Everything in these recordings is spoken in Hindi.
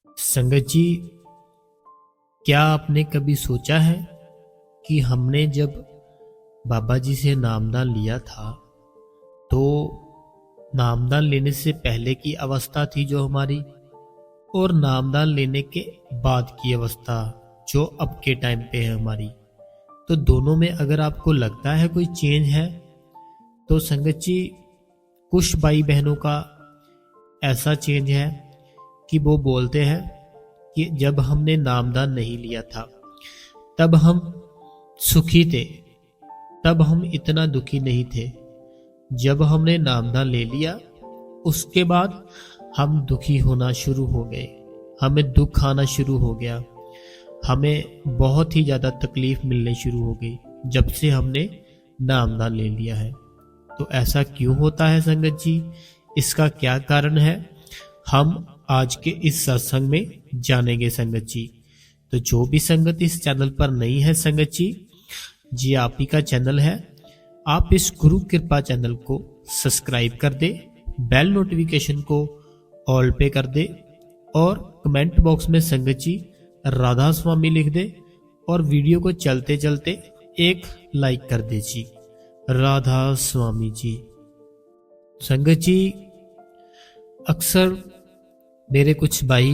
संगत जी, क्या आपने कभी सोचा है कि हमने जब बाबा जी से नामदान लिया था तो नामदान लेने से पहले की अवस्था थी जो हमारी, और नामदान लेने के बाद की अवस्था जो अब के टाइम पे है हमारी, तो दोनों में अगर आपको लगता है कोई चेंज है तो संगत जी, कुछ भाई बहनों का ऐसा चेंज है कि वो बोलते हैं कि जब हमने नामदान नहीं लिया था तब हम सुखी थे, तब हम इतना दुखी नहीं थे। जब हमने नामदान ले लिया उसके बाद हम दुखी होना शुरू हो गए, हमें दुख आना शुरू हो गया, हमें बहुत ही ज़्यादा तकलीफ मिलने शुरू हो गई जब से हमने नामदान ले लिया है। तो ऐसा क्यों होता है संगत जी, इसका क्या कारण है, हम आज के इस सत्संग में जानेंगे संगत जी। तो जो भी संगत इस चैनल पर नहीं है संगत जी आप ही का चैनल है, आप इस गुरु कृपा चैनल को सब्सक्राइब कर दे, बेल नोटिफिकेशन को ऑल पे कर दे, और कमेंट बॉक्स में संगत जी राधा स्वामी लिख दे, और वीडियो को चलते चलते एक लाइक कर दे जी। राधा स्वामी जी। संगत जी, अक्सर मेरे कुछ भाई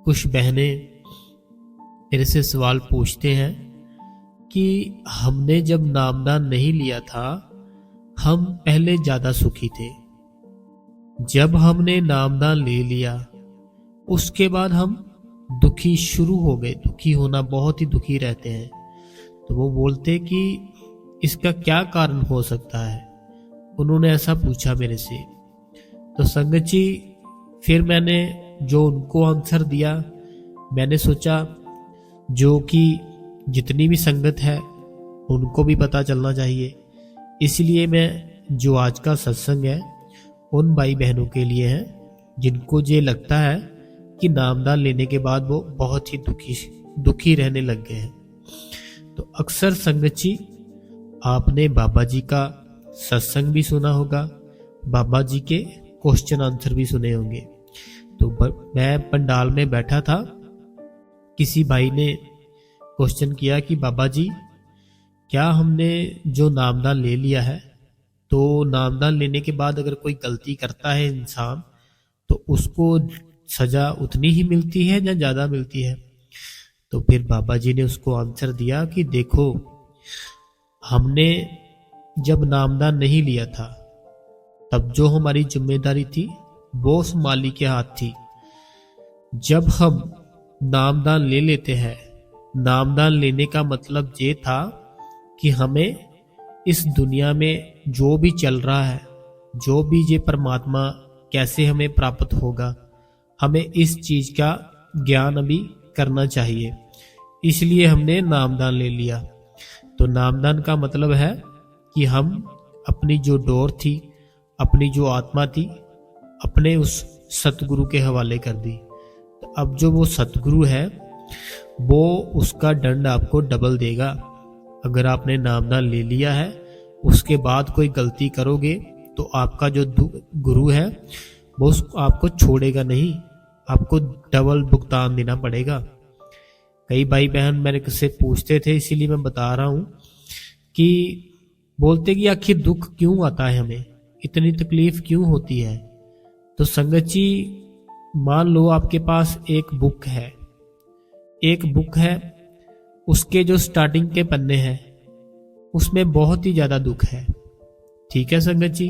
कुछ बहनें मेरे से सवाल पूछते हैं कि हमने जब नामदान नहीं लिया था हम पहले ज़्यादा सुखी थे, जब हमने नामदान ले लिया उसके बाद हम दुखी शुरू हो गए, दुखी होना, बहुत ही दुखी रहते हैं। तो वो बोलते कि इसका क्या कारण हो सकता है, उन्होंने ऐसा पूछा मेरे से। तो संगत जी, फिर मैंने जो उनको आंसर दिया, मैंने सोचा जो कि जितनी भी संगत है उनको भी पता चलना चाहिए, इसलिए मैं जो आज का सत्संग है उन भाई बहनों के लिए है जिनको ये लगता है कि नामदान लेने के बाद वो बहुत ही दुखी रहने लग गए हैं। तो अक्सर संगत जी, आपने बाबा जी का सत्संग भी सुना होगा, बाबा जी के क्वेश्चन आंसर भी सुने होंगे। तो मैं पंडाल में बैठा था, किसी भाई ने क्वेश्चन किया कि बाबा जी, क्या हमने जो नामदान ले लिया है तो नामदान लेने के बाद अगर कोई गलती करता है इंसान तो उसको सजा उतनी ही मिलती है या ज़्यादा मिलती है? तो फिर बाबा जी ने उसको आंसर दिया कि देखो, हमने जब नामदान नहीं लिया था तब जो हमारी जिम्मेदारी थी वो उस मालिक के हाथ थी। जब हम नामदान ले लेते हैं, नामदान लेने का मतलब ये था कि हमें इस दुनिया में जो भी चल रहा है, जो भी ये परमात्मा कैसे हमें प्राप्त होगा, हमें इस चीज़ का ज्ञान अभी करना चाहिए, इसलिए हमने नामदान ले लिया। तो नामदान का मतलब है कि हम अपनी जो डोर थी, अपनी जो आत्मा थी, अपने उस सतगुरु के हवाले कर दी। तो अब जो वो सतगुरु है वो उसका दंड आपको डबल देगा। अगर आपने नामदान ले लिया है उसके बाद कोई गलती करोगे तो आपका जो गुरु है वो आपको छोड़ेगा नहीं, आपको डबल भुगतान देना पड़ेगा। कई भाई बहन मेरे से पूछते थे, इसीलिए मैं बता रहा हूँ कि बोलते कि आखिर दुख क्यों आता है, हमें इतनी तकलीफ क्यों होती है। तो संगत जी, मान लो आपके पास एक बुक है, उसके जो स्टार्टिंग के पन्ने हैं उसमें बहुत ही ज़्यादा दुख है। ठीक है संगत जी,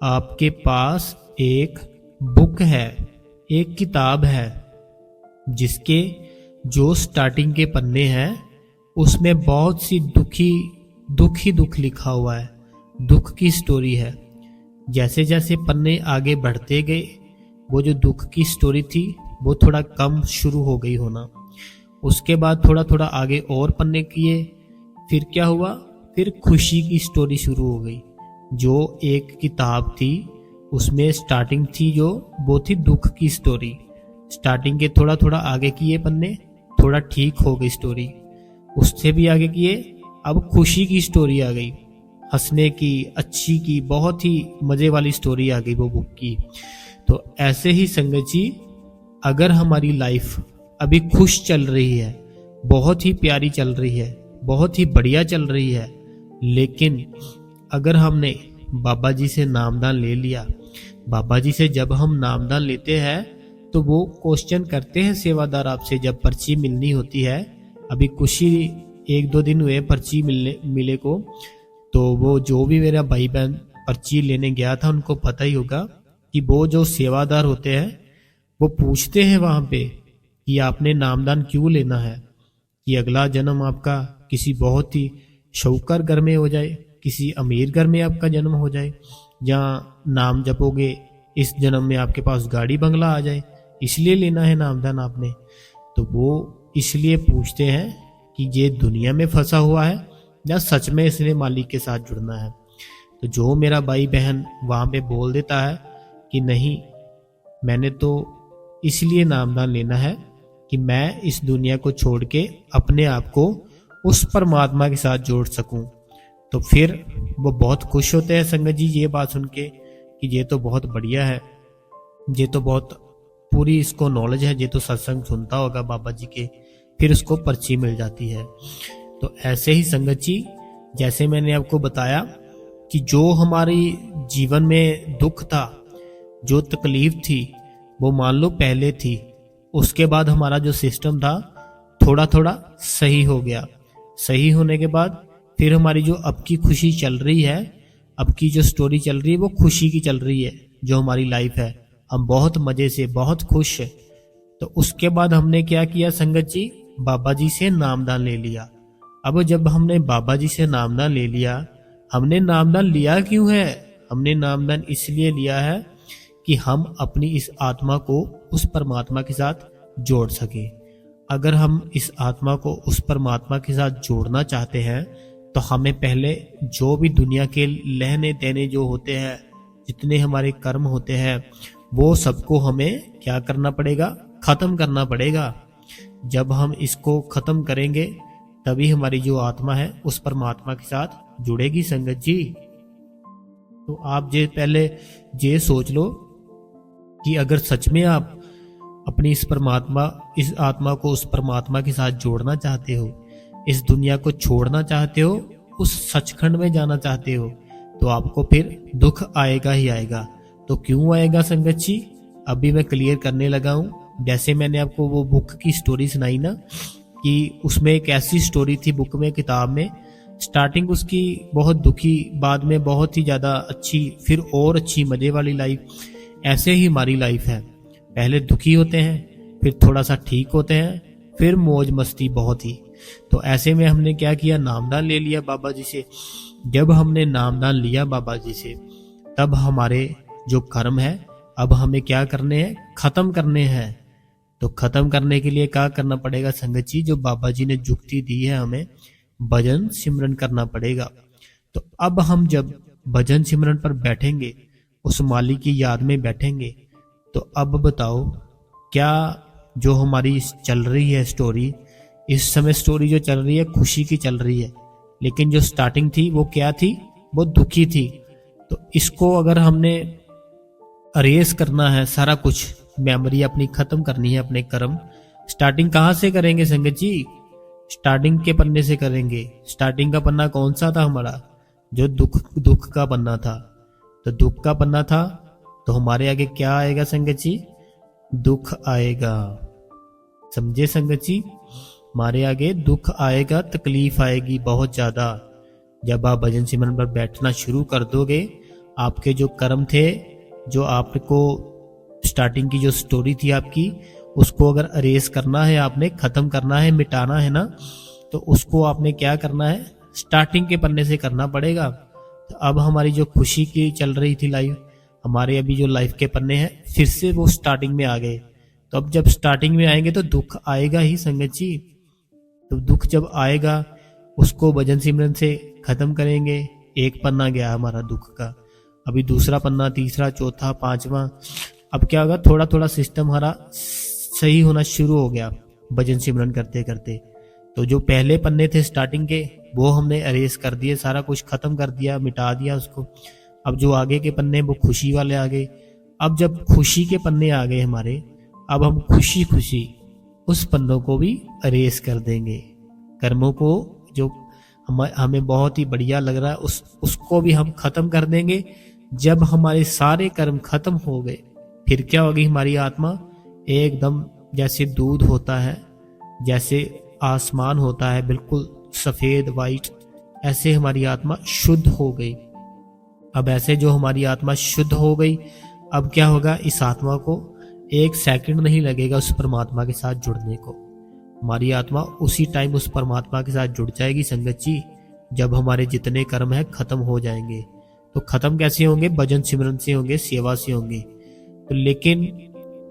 आपके पास एक बुक है, एक किताब है जिसके जो स्टार्टिंग के पन्ने हैं उसमें बहुत सी दुख लिखा हुआ है, दुख की स्टोरी है। जैसे जैसे पन्ने आगे बढ़ते गए वो जो दुख की स्टोरी थी वो थोड़ा कम शुरू हो गई होना। उसके बाद थोड़ा थोड़ा आगे और पन्ने किए, फिर क्या हुआ, फिर खुशी की स्टोरी शुरू हो गई। जो एक किताब थी उसमें स्टार्टिंग थी जो वो थी दुख की स्टोरी, स्टार्टिंग के थोड़ा थोड़ा आगे किए पन्ने, थोड़ा ठीक हो गई स्टोरी, उससे भी आगे किए, अब खुशी की स्टोरी आ गई, हंसने की, अच्छी की, बहुत ही मज़े वाली स्टोरी आ गई वो बुक की। तो ऐसे ही संगत जी, अगर हमारी लाइफ अभी खुश चल रही है, बहुत ही प्यारी चल रही है, बहुत ही बढ़िया चल रही है, लेकिन अगर हमने बाबा जी से नामदान ले लिया, बाबा जी से जब हम नामदान लेते हैं तो वो क्वेश्चन करते हैं सेवादार आपसे, जब पर्ची मिलनी होती है, अभी कुछ ही 1-2 दिन हुए पर्ची मिले को, तो वो जो भी मेरा भाई बहन पर्ची लेने गया था उनको पता ही होगा कि वो जो सेवादार होते हैं वो पूछते हैं वहां पे कि आपने नामदान क्यों लेना है, कि अगला जन्म आपका किसी बहुत ही शौकर घर में हो जाए, किसी अमीर घर में आपका जन्म हो जाए, जहाँ नाम जपोगे इस जन्म में आपके पास गाड़ी बंगला आ जाए, इसलिए लेना है नामदान आपने। तो वो इसलिए पूछते हैं कि ये दुनिया में फंसा हुआ है या सच में इसने मालिक के साथ जुड़ना है। तो जो मेरा भाई बहन वहां पे बोल देता है कि नहीं, मैंने तो इसलिए नामदान लेना है कि मैं इस दुनिया को छोड़ के अपने आप को उस परमात्मा के साथ जोड़ सकूं, तो फिर वो बहुत खुश होते हैं संगत जी ये बात सुन के कि ये तो बहुत बढ़िया है, ये तो बहुत पूरी इसको नॉलेज है, ये तो सत्संग सुनता होगा बाबा जी के, फिर उसको पर्ची मिल जाती है। तो ऐसे ही संगत जी, जैसे मैंने आपको बताया कि जो हमारी जीवन में दुख था, जो तकलीफ थी, वो मान लो पहले थी, उसके बाद हमारा जो सिस्टम था थोड़ा थोड़ा सही हो गया। सही होने के बाद फिर हमारी जो अब की खुशी चल रही है, अब की जो स्टोरी चल रही है वो खुशी की चल रही है, जो हमारी लाइफ है, हम बहुत मजे से बहुत खुश है। तो उसके बाद हमने क्या किया संगत जी, बाबा जी से नामदान ले लिया। अब जब हमने बाबा जी से नामदान ले लिया, हमने नामदान लिया क्यों है? हमने नामदान इसलिए लिया है कि हम अपनी इस आत्मा को उस परमात्मा के साथ जोड़ सके। अगर हम इस आत्मा को उस परमात्मा के साथ जोड़ना चाहते हैं तो हमें पहले जो भी दुनिया के लेने देने जो होते हैं, जितने हमारे कर्म होते हैं, वो सबको हमें क्या करना पड़ेगा? खत्म करना पड़ेगा। जब हम इसको खत्म करेंगे तभी हमारी जो आत्मा है उस परमात्मा के साथ जुड़ेगी संगत जी। तो आप ये पहले ये सोच लो कि अगर सच में आप अपनी इस आत्मा को उस परमात्मा के साथ जोड़ना चाहते हो, इस दुनिया को छोड़ना चाहते हो, उस सचखंड में जाना चाहते हो, तो आपको फिर दुख आएगा ही आएगा। तो क्यों आएगा संगत जी? अभी मैं क्लियर करने लगा हूँ। जैसे मैंने आपको वो बुक की स्टोरी सुनाई ना, कि उसमें एक ऐसी स्टोरी थी बुक में, किताब में, स्टार्टिंग उसकी बहुत दुखी, बाद में बहुत ही ज्यादा अच्छी, फिर और अच्छी मजे वाली लाइफ। ऐसे ही हमारी लाइफ है, पहले दुखी होते हैं, फिर थोड़ा सा ठीक होते हैं, फिर मौज मस्ती बहुत ही। तो ऐसे में हमने क्या किया, नामदान ले लिया बाबा जी से। जब हमने नामदान लिया बाबा जी से, तब हमारे जो कर्म है अब हमें क्या करने हैं? खत्म करने हैं। तो खत्म करने के लिए क्या करना पड़ेगा संगत जी? जो बाबा जी ने जुक्ति दी है, हमें भजन सिमरन करना पड़ेगा। तो अब हम जब भजन सिमरन पर बैठेंगे, उस मालिक की याद में बैठेंगे, तो अब बताओ, क्या जो हमारी चल रही है स्टोरी, इस समय स्टोरी जो चल रही है खुशी की चल रही है, लेकिन जो स्टार्टिंग थी वो क्या थी? वो दुखी थी। तो इसको अगर हमने अरेज करना है, सारा कुछ मेमोरी अपनी खत्म करनी है, अपने कर्म, स्टार्टिंग कहाँ से करेंगे संगत जी? स्टार्टिंग के पन्ने से करेंगे। स्टार्टिंग का पन्ना कौन सा था हमारा? जो दुख का पन्ना था। तो दुख का पन्ना था, तो हमारे आगे क्या आएगा संगत जी? दुख आएगा। समझे संगत जी? हमारे आगे दुख आएगा, तकलीफ आएगी बहुत ज्यादा। जब आप भजन सिमरन पर बैठना शुरू कर दोगे, आपके जो कर्म थे, जो आपको स्टार्टिंग की जो स्टोरी थी आपकी, उसको अगर अरेज करना है, आपने खत्म करना है, मिटाना है ना, तो उसको आपने क्या करना है? स्टार्टिंग के पन्ने से करना पड़ेगा। तो अब हमारी जो खुशी की चल रही थी लाइफ, हमारे अभी जो लाइफ के पन्ने हैं, फिर से वो स्टार्टिंग में आ गए। तो अब जब स्टार्टिंग में आएंगे तो दुख आएगा ही संगत जी। तो दुख जब आएगा, उसको भजन सिमरन से खत्म करेंगे। एक पन्ना गया हमारा दुख का, अभी दूसरा पन्ना, तीसरा, चौथा, पांचवा। अब क्या होगा? थोड़ा थोड़ा सिस्टम हमारा सही होना शुरू हो गया भजन सिमरन करते करते। तो जो पहले पन्ने थे स्टार्टिंग के, वो हमने अरेज कर दिए, सारा कुछ खत्म कर दिया, मिटा दिया उसको। अब जो आगे के पन्ने वो खुशी वाले आ गए। अब जब खुशी के पन्ने आ गए हमारे, अब हम खुशी खुशी उस पन्नों को भी अरेज कर देंगे। कर्मों को जो हमें बहुत ही बढ़िया लग रहा है उसको भी हम खत्म कर देंगे। जब हमारे सारे कर्म खत्म हो गए, फिर क्या होगी? हमारी आत्मा एकदम जैसे दूध होता है, जैसे आसमान होता है बिल्कुल सफेद वाइट, ऐसे हमारी आत्मा शुद्ध हो गई। अब ऐसे जो हमारी आत्मा शुद्ध हो गई, अब क्या होगा? इस आत्मा को 1 सेकंड नहीं लगेगा उस परमात्मा के साथ जुड़ने को। हमारी आत्मा उसी टाइम उस परमात्मा के साथ जुड़ जाएगी संगत जी, जब हमारे जितने कर्म हैं खत्म हो जाएंगे। तो खत्म कैसे होंगे? भजन सिमरन से होंगे, सेवा से होंगे। तो लेकिन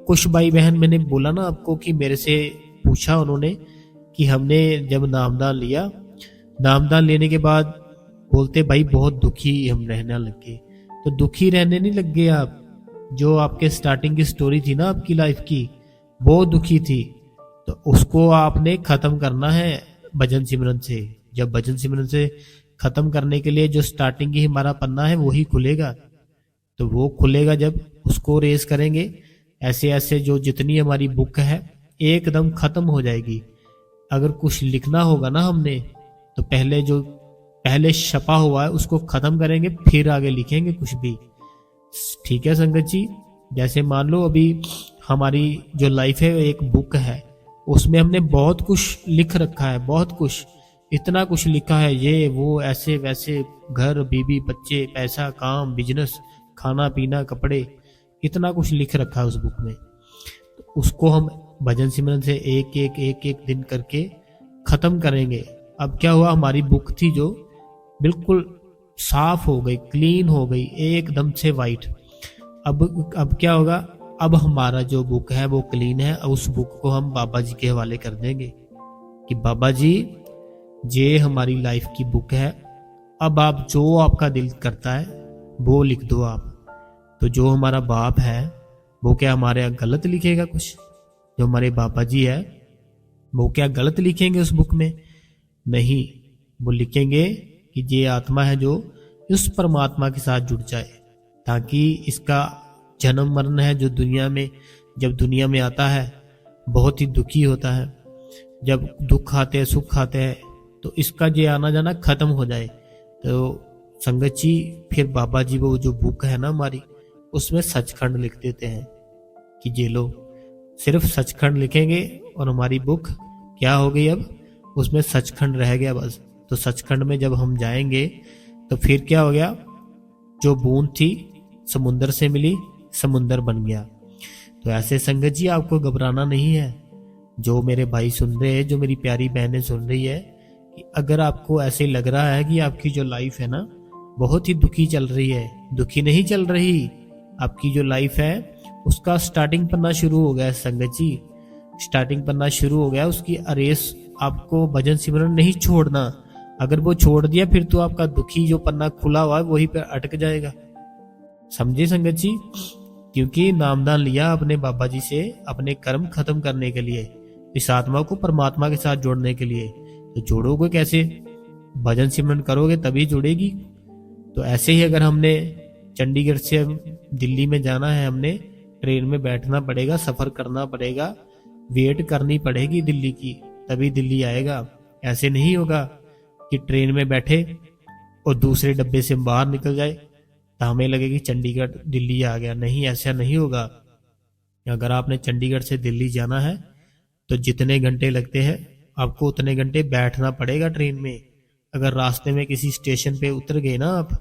कुछ भाई बहन, मैंने बोला ना आपको कि मेरे से पूछा उन्होंने कि हमने जब नामदान लिया, नामदान लेने के बाद बोलते भाई बहुत दुखी हम रहने लगे। तो दुखी रहने नहीं लग गए आप। जो आपके स्टार्टिंग की स्टोरी थी ना आपकी लाइफ की, बहुत दुखी थी, तो उसको आपने खत्म करना है भजन सिमरन से। जब भजन सिमरन से खत्म करने के लिए जो स्टार्टिंग की हमारा पन्ना है वही खुलेगा। तो वो खुलेगा जब उसको रेस करेंगे, ऐसे ऐसे जो जितनी हमारी बुक है एकदम खत्म हो जाएगी। अगर कुछ लिखना होगा ना हमने, तो पहले छपा हुआ है उसको खत्म करेंगे, फिर आगे लिखेंगे कुछ भी। ठीक है संगत जी? जैसे मान लो अभी हमारी जो लाइफ है एक बुक है, उसमें हमने बहुत कुछ लिख रखा है, बहुत कुछ, इतना कुछ लिखा है, ये वो ऐसे वैसे, घर बीबी बच्चे पैसा काम बिजनेस खाना पीना कपड़े, इतना कुछ लिख रखा है उस बुक में। तो उसको हम भजन सिमरन से एक दिन करके खत्म करेंगे। अब क्या हुआ? हमारी बुक थी जो बिल्कुल साफ हो गई, क्लीन हो गई, एकदम से वाइट। अब क्या होगा? अब हमारा जो बुक है वो क्लीन है। उस बुक को हम बाबा जी के हवाले कर देंगे कि बाबा जी ये हमारी लाइफ की बुक है, अब आप जो आपका दिल करता है वो लिख दो आप। तो जो हमारा बाप है वो क्या हमारे यहाँ गलत लिखेगा? कुछ जो हमारे बाबा जी है वो क्या गलत लिखेंगे उस बुक में? नहीं, वो लिखेंगे कि ये आत्मा है जो उस परमात्मा के साथ जुड़ जाए, ताकि इसका जन्म मरण है जो दुनिया में, जब दुनिया में आता है बहुत ही दुखी होता है, जब दुख आते हैं सुख आते हैं, तो इसका ये आना जाना खत्म हो जाए। तो संगत जी फिर बाबा जी वो जो बुक है ना हमारी, उसमें सचखंड लिख देते हैं कि ये लो, सिर्फ सचखंड लिखेंगे और हमारी बुक क्या हो गई? अब उसमें सचखंड रह गया बस। तो सचखंड में जब हम जाएंगे तो फिर क्या हो गया? जो बूंद थी समुंदर से मिली, समुंदर बन गया। तो ऐसे संगत जी आपको घबराना नहीं है। जो मेरे भाई सुन रहे हैं, जो मेरी प्यारी बहनें सुन रही है, कि अगर आपको ऐसे लग रहा है कि आपकी जो लाइफ है ना बहुत ही दुखी चल रही है, दुखी नहीं चल रही। आपकी जो लाइफ है उसका स्टार्टिंग पन्ना शुरू हो गया है संगत जी, स्टार्टिंग पन्ना शुरू हो गया, उसकी अरेस आपको भजन सिमरन नहीं छोड़ना। अगर वो छोड़ दिया फिर तो आपका दुखी जो पन्ना खुला हुआ है वहीं पे अटक जाएगा। समझे संगत जी? क्योंकि नामदान लिया अपने बाबा जी से अपने कर्म खत्म करने के लिए, इस आत्मा को परमात्मा के साथ जोड़ने के लिए। तो जोड़ोगे कैसे? भजन सिमरन करोगे तभी जुड़ेगी। तो ऐसे ही अगर हमने चंडीगढ़ से दिल्ली में जाना है, हमने ट्रेन में बैठना पड़ेगा, सफर करना पड़ेगा, वेट करनी पड़ेगी दिल्ली की, तभी दिल्ली आएगा। ऐसे नहीं होगा कि ट्रेन में बैठे और दूसरे डब्बे से बाहर निकल जाए तो हमें लगे कि चंडीगढ़ दिल्ली आ गया। नहीं, ऐसा नहीं होगा। अगर आपने चंडीगढ़ से दिल्ली जाना है तो जितने घंटे लगते हैं आपको उतने घंटे बैठना पड़ेगा ट्रेन में। अगर रास्ते में किसी स्टेशन पे उतर गए ना आप,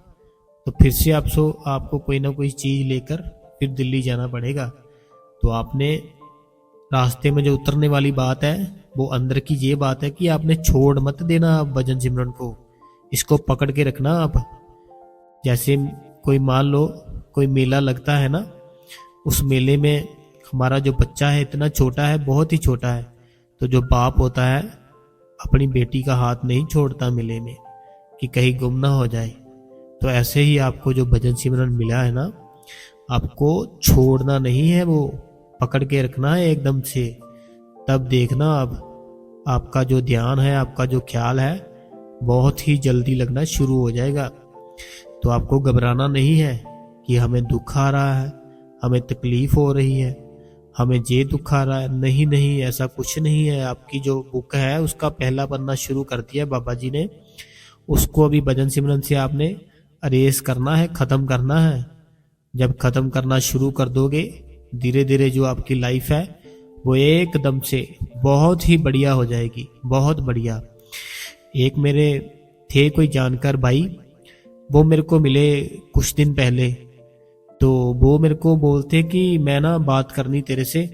तो फिर से आपको कोई ना कोई चीज लेकर फिर दिल्ली जाना पड़ेगा। तो आपने रास्ते में जो उतरने वाली बात है वो अंदर की ये बात है कि आपने छोड़ मत देना आप भजन सिमरन को, इसको पकड़ के रखना आप। जैसे कोई मान लो कोई मेला लगता है ना, उस मेले में हमारा जो बच्चा है इतना छोटा है, बहुत ही छोटा है, तो जो बाप होता है अपनी बेटी का हाथ नहीं छोड़ता मेले में कि कहीं गुम ना हो जाए। तो ऐसे ही आपको जो भजन सिमरन मिला है ना, आपको छोड़ना नहीं है, वो पकड़ के रखना है एकदम से। तब देखना अब आपका जो ध्यान है, आपका जो ख्याल है बहुत ही जल्दी लगना शुरू हो जाएगा। तो आपको घबराना नहीं है कि हमें दुख आ रहा है, हमें तकलीफ हो रही है। हमें ये दुख आ रहा है। नहीं नहीं, ऐसा कुछ नहीं है। आपकी जो बुक है उसका पहला पन्ना शुरू कर दिया बाबा जी ने, उसको अभी भजन सिमरन से आपने अरेज करना है, ख़त्म करना है। जब ख़त्म करना शुरू कर दोगे, धीरे धीरे जो आपकी लाइफ है वो एकदम से बहुत ही बढ़िया हो जाएगी, बहुत बढ़िया। एक मेरे थे कोई जानकार भाई, वो मेरे को मिले कुछ दिन पहले, तो वो मेरे को बोलते कि मैं ना बात करनी तेरे से,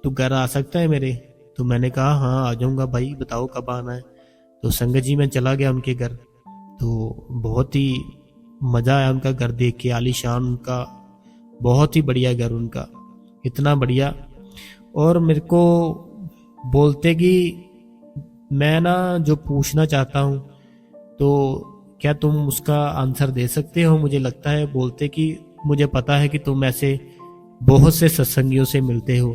तू घर आ सकता है मेरे? तो मैंने कहा हाँ आ जाऊंगा भाई, बताओ कब आना है। तो संगत जी मैं चला गया उनके घर। तो बहुत ही मज़ा आया उनका घर देख के, आलीशान उनका, बहुत ही बढ़िया घर उनका, इतना बढ़िया। और मेरे को बोलते कि मैं ना जो पूछना चाहता हूँ तो क्या तुम उसका आंसर दे सकते हो? मुझे लगता है, बोलते कि मुझे पता है कि तुम ऐसे बहुत से सत्संगियों से मिलते हो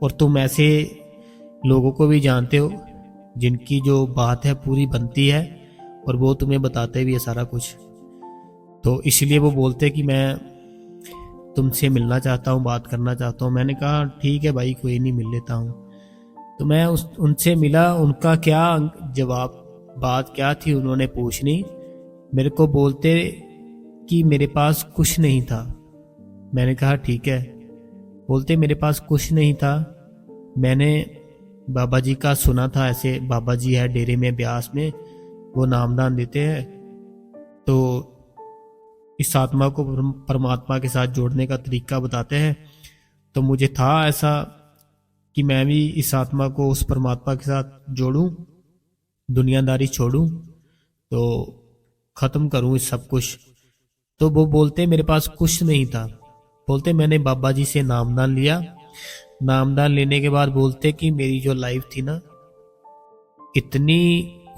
और तुम ऐसे लोगों को भी जानते हो जिनकी जो बात है पूरी बनती है और वो तुम्हें बताते भी है सारा कुछ। तो इसलिए वो बोलते कि मैं तुमसे मिलना चाहता हूँ, बात करना चाहता हूँ। मैंने कहा ठीक है भाई, कोई नहीं, मिल लेता हूँ। तो मैं उनसे मिला। उनका क्या जवाब, बात क्या थी उन्होंने पूछनी, मेरे को बोलते कि मेरे पास कुछ नहीं था। मैंने कहा ठीक है। बोलते मेरे पास कुछ नहीं था, मैंने बाबा जी का सुना था, ऐसे बाबा जी है डेरे में ब्यास में, वो नामदान देते हैं, तो इस आत्मा को परमात्मा के साथ जोड़ने का तरीका बताते हैं। तो मुझे था ऐसा कि मैं भी इस आत्मा को उस परमात्मा के साथ जोड़ूं, दुनियादारी छोड़ूं, तो ख़त्म करूं इस सब कुछ। तो वो बोलते मेरे पास कुछ नहीं था। बोलते मैंने बाबा जी से नामदान लिया। नामदान लेने के बाद बोलते कि मेरी जो लाइफ थी ना, इतनी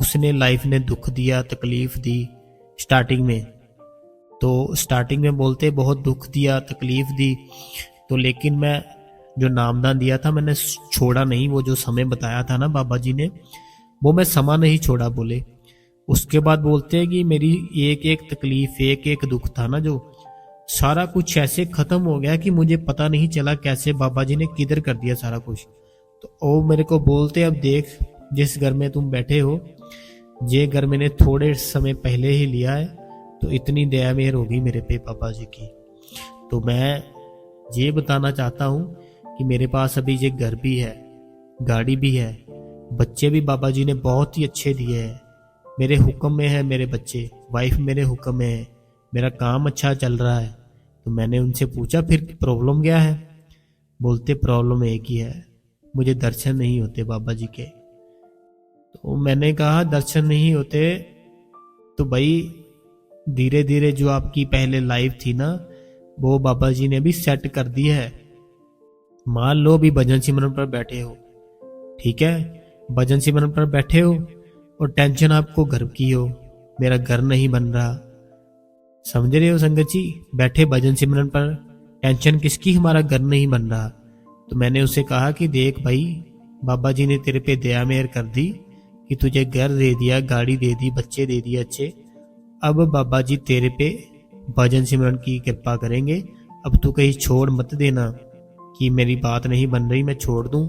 उसने लाइफ ने दुख दिया, तकलीफ दी स्टार्टिंग में। तो स्टार्टिंग में बोलते बहुत दुख दिया, तकलीफ दी, तो लेकिन मैं जो नामदान दिया था मैंने छोड़ा नहीं। वो जो समय बताया था ना बाबा जी ने, वो मैं समा नहीं छोड़ा बोले। उसके बाद बोलते हैं कि मेरी एक एक तकलीफ, एक एक दुख था ना, जो सारा कुछ ऐसे खत्म हो गया कि मुझे पता नहीं चला कैसे बाबा जी ने किधर कर दिया सारा कुछ। तो वो मेरे को बोलते अब देख, जिस घर में तुम बैठे हो, ये घर मैंने थोड़े समय पहले ही लिया है, तो इतनी दया मेहर होगी मेरे पे बाबा जी की। तो मैं ये बताना चाहता हूँ कि मेरे पास अभी ये घर भी है, गाड़ी भी है, बच्चे भी बाबा जी ने बहुत ही अच्छे दिए हैं, मेरे हुक्म में है मेरे बच्चे, वाइफ मेरे हुक्म में है, मेरा काम अच्छा चल रहा है। तो मैंने उनसे पूछा फिर प्रॉब्लम क्या है? बोलते प्रॉब्लम एक ही है, मुझे दर्शन नहीं होते बाबा जी के। तो मैंने कहा दर्शन नहीं होते तो भाई धीरे धीरे जो आपकी पहले लाइफ थी ना, वो बाबा जी ने भी सेट कर दी है। मान लो भी भजन सिमरन पर बैठे हो, ठीक है, भजन सिमरन पर बैठे हो और टेंशन आपको घर की हो, मेरा घर नहीं बन रहा। समझ रहे हो संगत जी? बैठे भजन सिमरन पर, टेंशन किसकी? हमारा घर नहीं बन रहा। तो मैंने उसे कहा कि देख भाई, बाबा जी ने तेरे पे दया मेहर कर दी कि तुझे घर दे दिया, गाड़ी दे दी, बच्चे दे दिए अच्छे। अब बाबा जी तेरे पे भजन सिमरन की कृपा करेंगे। अब तू कहीं छोड़ मत देना कि मेरी बात नहीं बन रही, मैं छोड़ दूं,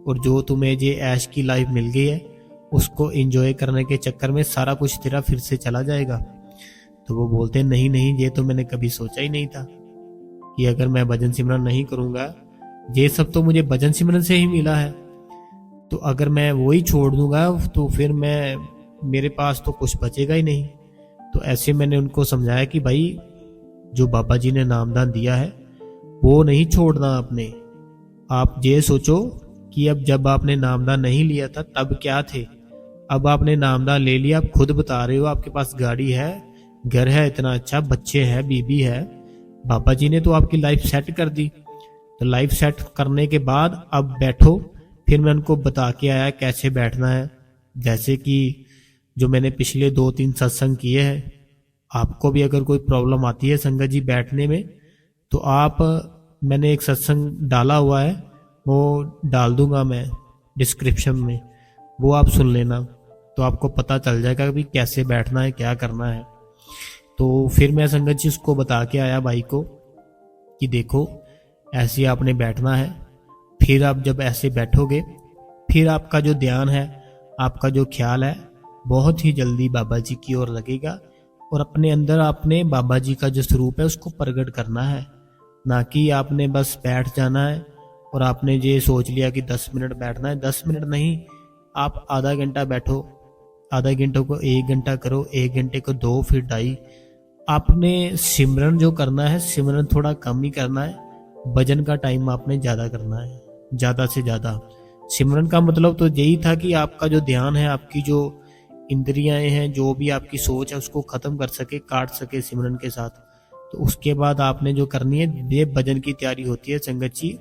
और जो तुम्हें ये ऐश की लाइफ मिल गई है उसको एंजॉय करने के चक्कर में सारा कुछ तेरा फिर से चला जाएगा। तो वो बोलते नहीं नहीं, ये तो मैंने कभी सोचा ही नहीं था कि अगर मैं भजन सिमरन नहीं करूंगा, ये सब तो मुझे भजन सिमरन से ही मिला है, तो अगर मैं वो ही छोड़ दूंगा तो फिर मेरे पास तो कुछ बचेगा ही नहीं। तो ऐसे मैंने उनको समझाया कि भाई जो बाबा जी ने नामदान दिया है वो नहीं छोड़ना आपने। आप ये सोचो कि अब जब आपने नामदान नहीं लिया था तब क्या थे, अब आपने नामदान ले लिया, आप खुद बता रहे हो आपके पास गाड़ी है, घर है इतना अच्छा, बच्चे हैं, बीबी है, बाबा जी ने तो आपकी लाइफ सेट कर दी। तो लाइफ सेट करने के बाद अब बैठो। फिर मैं उनको बता के आया कैसे बैठना है, जैसे कि जो मैंने पिछले 2-3 सत्संग किए हैं। आपको भी अगर कोई प्रॉब्लम आती है संगत जी बैठने में, तो आप, मैंने एक सत्संग डाला हुआ है, वो डाल दूंगा मैं डिस्क्रिप्शन में, वो आप सुन लेना, तो आपको पता चल जाएगा कि कैसे बैठना है, क्या करना है। तो फिर मैं संगत जी उसको बता के आया भाई को कि देखो ऐसे आपने बैठना है, फिर आप जब ऐसे बैठोगे, फिर आपका जो ध्यान है, आपका जो ख्याल है, बहुत ही जल्दी बाबा जी की ओर लगेगा और अपने अंदर आपने बाबा जी का जो स्वरूप है उसको प्रकट करना है। ना कि आपने बस बैठ जाना है और आपने ये सोच लिया कि 10 मिनट बैठना है। 10 मिनट नहीं, आप आधा घंटा बैठो, आधा घंटे को 1 घंटा करो, 1 घंटे को 2, फिर 2.5। आपने सिमरन जो करना है, सिमरन थोड़ा कम ही करना है, भजन का टाइम आपने ज़्यादा करना है, ज़्यादा से ज़्यादा। सिमरन का मतलब तो यही था कि आपका जो ध्यान है, आपकी जो इंद्रियां हैं, जो भी आपकी सोच है, उसको ख़त्म कर सके, काट सके सिमरन के साथ। तो उसके बाद आपने जो करनी है, ये भजन की तैयारी होती है संगत जी।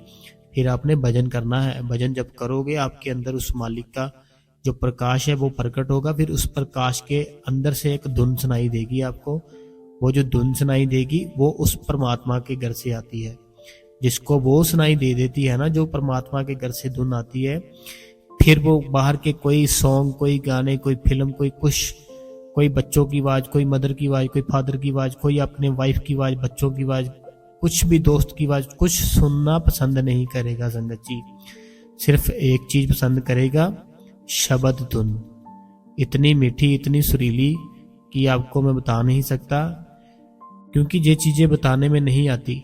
फिर आपने भजन करना है। भजन जब करोगे, आपके अंदर उस मालिक का जो प्रकाश है वो प्रकट होगा। फिर उस प्रकाश के अंदर से एक धुन सुनाई देगी आपको। वो जो धुन सुनाई देगी वो उस परमात्मा के घर से आती है। जिसको वो सुनाई दे देती है ना, जो परमात्मा के घर से धुन आती है, फिर वो बाहर के कोई सॉन्ग, कोई गाने, कोई फिल्म, कोई कुछ, कोई बच्चों की आवाज, कोई मदर की आवाज, कोई फादर की आवाज, कोई अपने वाइफ की आवाज, बच्चों की आवाज, कुछ भी दोस्त की आवाज, कुछ सुनना पसंद नहीं करेगा संगत जी। सिर्फ एक चीज पसंद करेगा, शब्द धुन। इतनी मीठी, इतनी सुरीली कि आपको मैं बता नहीं सकता, क्योंकि ये चीजें बताने में नहीं आती।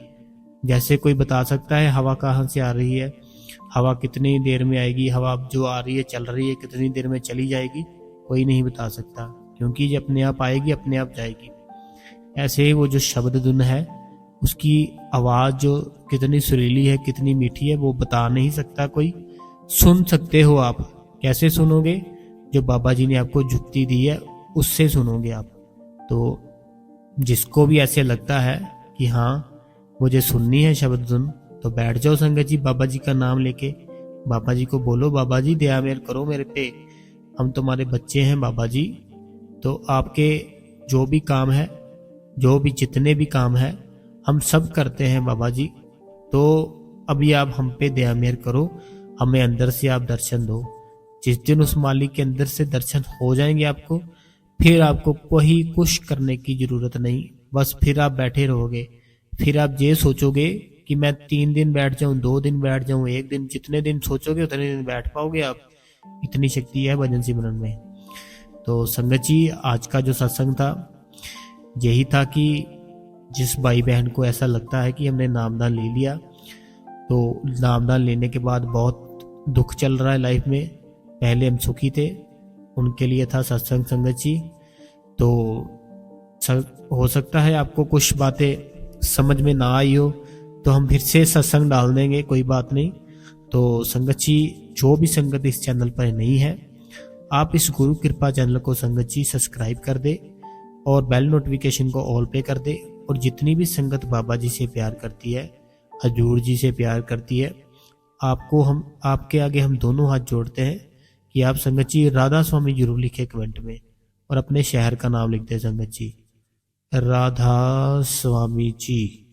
जैसे कोई बता सकता है हवा कहाँ से आ रही है, हवा कितनी देर में आएगी, हवा जो आ रही है, चल रही है, कितनी देर में चली जाएगी, कोई नहीं बता सकता, क्योंकि ये अपने आप आएगी, अपने आप जाएगी। ऐसे ही वो जो शब्द धुन है, उसकी आवाज जो कितनी सुरीली है, कितनी मीठी है, वो बता नहीं सकता कोई। सुन सकते हो आप। कैसे सुनोगे? जो बाबा जी ने आपको जुक्ति दी है उससे सुनोगे आप। तो जिसको भी ऐसे लगता है कि हाँ मुझे सुननी है शब्द धुन, तो बैठ जाओ संगत जी, बाबा जी का नाम लेके बाबा जी को बोलो, बाबा जी दया मेहर करो मेरे पे, हम तुम्हारे बच्चे हैं बाबा जी। तो आपके जो भी काम है, जो भी जितने भी काम है, हम सब करते हैं बाबा जी। तो अभी आप हम पे दया मेहर करो, हमें अंदर से आप दर्शन दो। जिस दिन उस मालिक के अंदर से दर्शन हो जाएंगे आपको, फिर आपको कोई कुछ करने की जरूरत नहीं, बस फिर आप बैठे रहोगे। फिर आप ये सोचोगे कि मैं 3 दिन बैठ जाऊं, 2 दिन बैठ जाऊं, 1 दिन, जितने दिन सोचोगे उतने दिन बैठ पाओगे आप। इतनी शक्ति है भजन सिमरन में। तो संगत जी, आज का जो सत्संग था यही था कि जिस भाई बहन को ऐसा लगता है कि हमने नामदान ले लिया, तो नामदान लेने के बाद बहुत दुख चल रहा है लाइफ में, पहले हम सुखी थे, उनके लिए था सत्संग संगत जी। तो हो सकता है आपको कुछ बातें समझ में ना आई हो, तो हम फिर से सत्संग डाल देंगे, कोई बात नहीं। तो संगत जी, जो भी संगत इस चैनल पर नहीं है, आप इस गुरु कृपा चैनल को संगत जी सब्सक्राइब कर दे और बेल नोटिफिकेशन को ऑल पे कर दे। और जितनी भी संगत बाबा जी से प्यार करती है, हजूर जी से प्यार करती है, आपको हम, आपके आगे हम दोनों हाथ जोड़ते हैं कि आप संगत जी राधा स्वामी जरूर लिखे कमेंट में, और अपने शहर का नाम लिख दे संगत जी, राधा स्वामी जी।